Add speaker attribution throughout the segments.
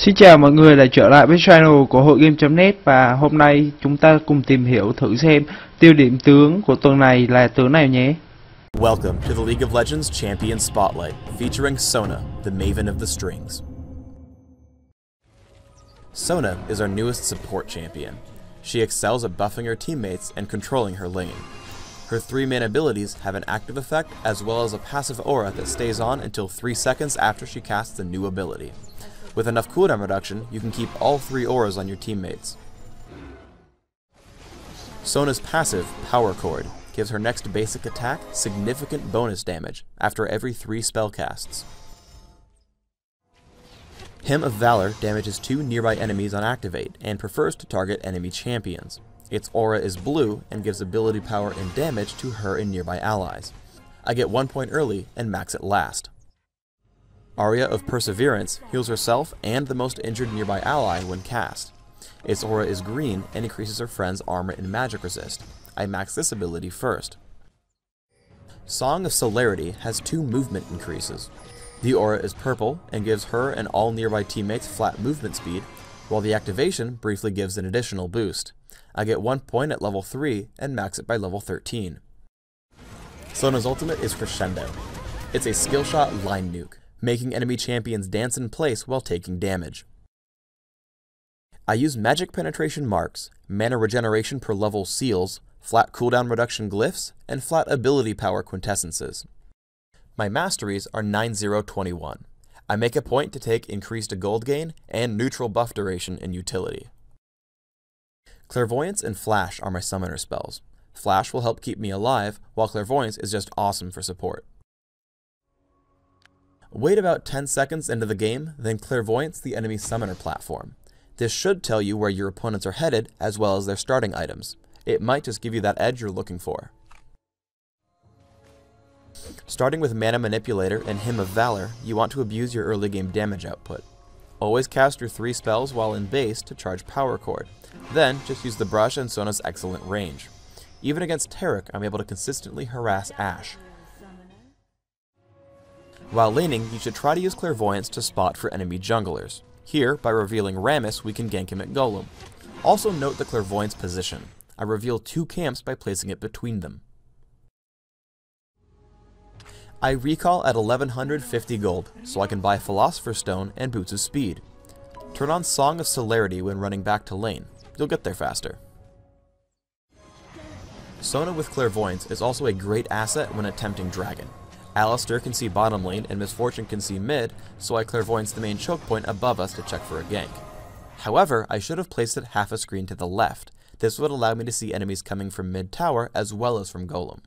Speaker 1: Xin chào mọi người đã trở lại với channel của hội game.net và hôm nay chúng ta cùng tìm hiểu thử xem tiêu điểm tướng của tuần này là tướng nào nhé.
Speaker 2: Welcome to the League of Legends Champion Spotlight, featuring Sona, the Maven of the Strings. Sona is our newest support champion. She excels at buffing her teammates and controlling her lane. Her 3 main abilities have an active effect as well as a passive aura that stays on until 3 seconds after she casts a new ability. With enough cooldown reduction, you can keep all 3 auras on your teammates. Sona's passive, Power Chord, gives her next basic attack significant bonus damage after every 3 spell casts. Hymn of Valor damages 2 nearby enemies on activate and prefers to target enemy champions. Its aura is blue and gives ability power and damage to her and nearby allies. I get 1 point early and max it last. Aria of Perseverance heals herself and the most injured nearby ally when cast. Its aura is green and increases her friend's armor and magic resist. I max this ability first. Song of Celerity has 2 movement increases. The aura is purple and gives her and all nearby teammates flat movement speed, while the activation briefly gives an additional boost. I get 1 point at level 3 and max it by level 13. Sona's ultimate is Crescendo. It's a skill shot line nuke, making enemy champions dance in place while taking damage. I use magic penetration marks, mana regeneration per level seals, flat cooldown reduction glyphs, and flat ability power quintessences. My masteries are 9-0-21. I make a point to take increased gold gain and neutral buff duration in utility. Clairvoyance and Flash are my summoner spells. Flash will help keep me alive, while Clairvoyance is just awesome for support. Wait about 10 seconds into the game, then Clairvoyance the enemy summoner platform. This should tell you where your opponents are headed as well as their starting items. It might just give you that edge you're looking for. Starting with Mana Manipulator and Hymn of Valor, you want to abuse your early game damage output. Always cast your 3 spells while in base to charge Power Chord. Then, just use the brush and Sona's excellent range. Even against Taric, I'm able to consistently harass Ashe. While laning, you should try to use Clairvoyance to spot for enemy junglers. Here, by revealing Rammus, we can gank him at Golem. Also note the Clairvoyance position. I reveal 2 camps by placing it between them. I recall at 1150 gold, so I can buy Philosopher's Stone and Boots of Speed. Turn on Song of Celerity when running back to lane. You'll get there faster. Sona with Clairvoyance is also a great asset when attempting Dragon. Alistair can see bottom lane and Misfortune can see mid, so I Clairvoyance the main choke point above us to check for a gank. However, I should have placed it half a screen to the left. This would allow me to see enemies coming from mid tower as well as from Golem.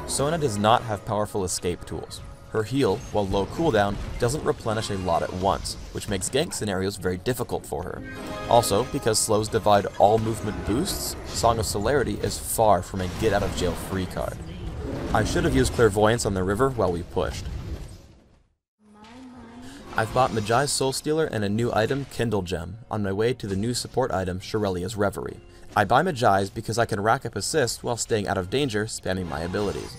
Speaker 2: Sona does not have powerful escape tools. Her heal, while low cooldown, doesn't replenish a lot at once, which makes gank scenarios very difficult for her. Also, because slows divide all movement boosts, Song of Celerity is far from a get-out-of-jail-free card. I should have used Clairvoyance on the river while we pushed. I've bought Magi's Soul Stealer and a new item, Kindle Gem, on my way to the new support item, Shirelia's Reverie. I buy Magi's because I can rack up assists while staying out of danger, spamming my abilities.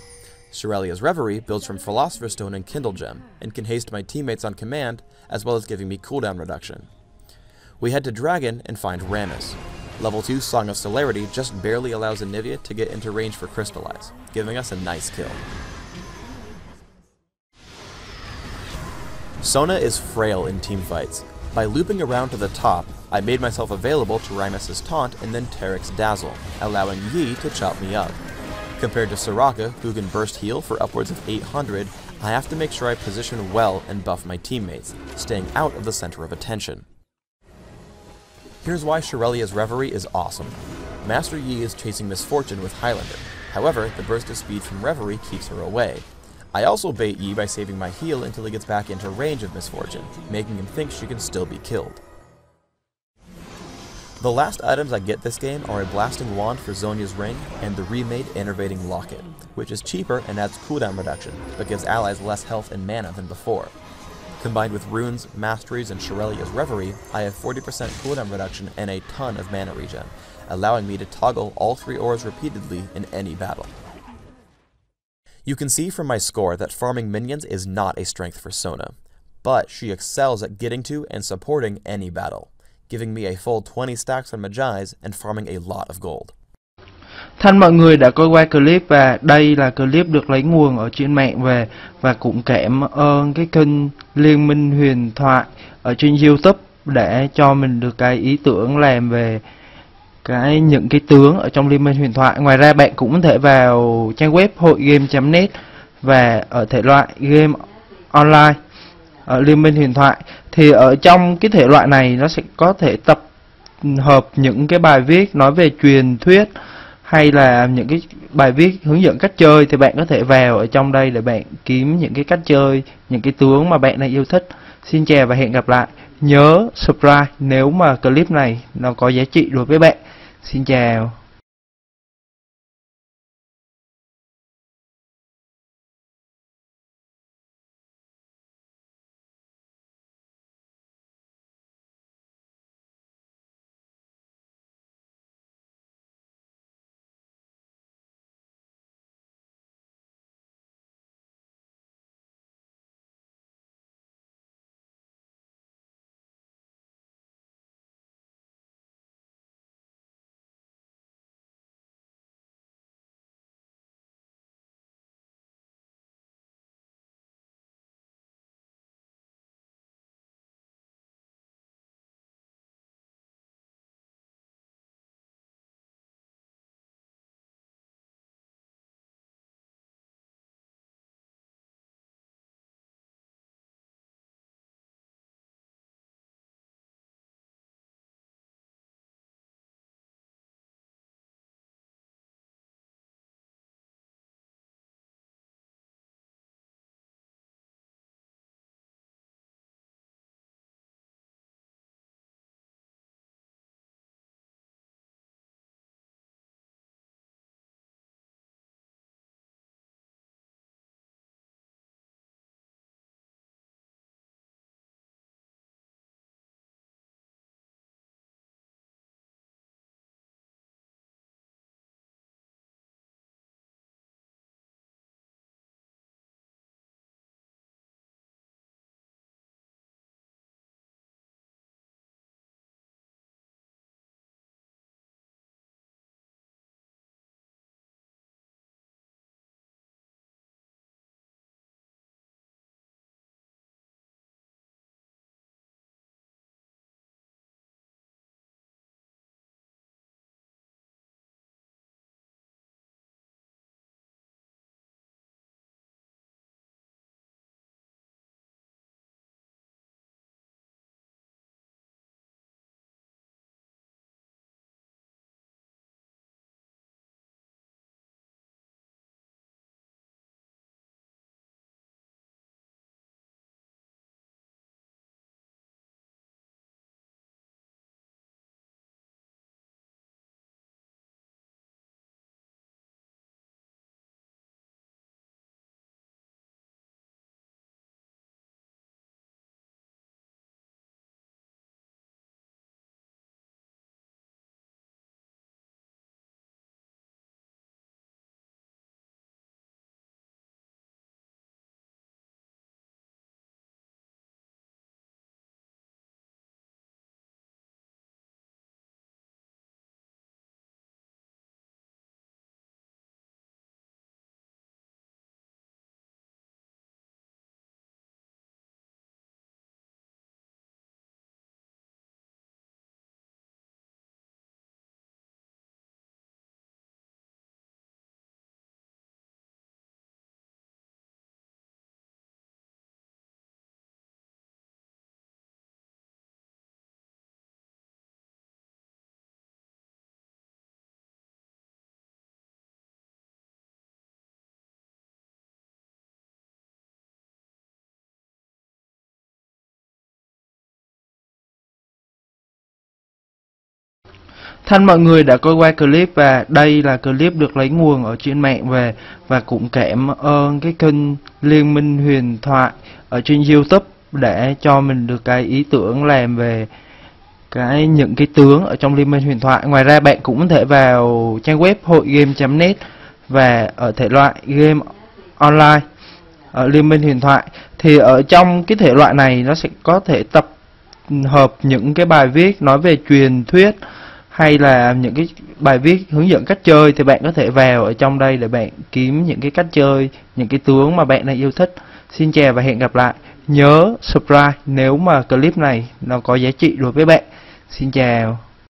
Speaker 2: Shirelia's Reverie builds from Philosopher's Stone and Kindle Gem, and can haste my teammates on command, as well as giving me cooldown reduction. We head to Dragon and find Rammus. Level 2 Song of Celerity just barely allows Anivia to get into range for Crystallize, giving us a nice kill. Sona is frail in teamfights. By looping around to the top, I made myself available to Rammus's taunt and then Taric's dazzle, allowing Yi to chop me up. Compared to Soraka, who can burst heal for upwards of 800, I have to make sure I position well and buff my teammates, staying out of the center of attention. Here's why Shirelia's Reverie is awesome. Master Yi is chasing Misfortune with Highlander. However, the burst of speed from Reverie keeps her away. I also bait Yi by saving my heal until he gets back into range of Misfortune, making him think she can still be killed. The last items I get this game are a Blasting Wand for Zhonya's Ring and the remade Enervating Locket, which is cheaper and adds cooldown reduction, but gives allies less health and mana than before. Combined with Runes, Masteries, and Shirelia's Reverie, I have 40% cooldown reduction and a ton of mana regen, allowing me to toggle all 3 auras repeatedly in any battle. You can see from my score that farming minions is not a strength for Sona. but she excels at getting to and supporting any battle, giving me a full 20 stacks on Magi's and farming a lot of gold.
Speaker 1: Thân mọi người đã coi qua clip và đây là clip được lấy nguồn ở trên mạng về, và cũng cảm ơn cái kênh Liên, Minh, Huyền, Thoại ở trên YouTube để cho mình được cái ý tưởng làm về những cái tướng ở trong Liên Minh Huyền Thoại. Ngoài ra bạn cũng có thể vào trang web hội game.net và ở thể loại game online ở Liên Minh Huyền Thoại. Thì ở trong cái thể loại này nó sẽ có thể tập hợp những cái bài viết nói về truyền thuyết hay là những cái bài viết hướng dẫn cách chơi, thì bạn có thể vào ở trong đây để bạn kiếm những cái cách chơi, những cái tướng mà bạn đang yêu thích. Xin chào và hẹn gặp lại. Nhớ subscribe nếu mà clip này nó có giá trị đối với bạn. Xin chào. Thân mọi người đã coi qua clip và đây là clip được lấy nguồn ở trên mạng về, và cũng cảm ơn cái kênh Liên, Minh, Huyền, Thoại ở trên YouTube để cho mình được cái ý tưởng làm về những cái tướng ở trong Liên Minh Huyền Thoại. Ngoài ra bạn cũng có thể vào trang web hội game.net và ở thể loại game online ở Liên Minh Huyền Thoại. Thì ở trong cái thể loại này nó sẽ có thể tập hợp những cái bài viết nói về truyền thuyết hay là những cái bài viết hướng dẫn cách chơi, thì bạn có thể vào ở trong đây để bạn kiếm những cái cách chơi, những cái tướng mà bạn đang yêu thích. Xin chào và hẹn gặp lại. Nhớ subscribe nếu mà clip này nó có giá trị đối với bạn. Xin chào.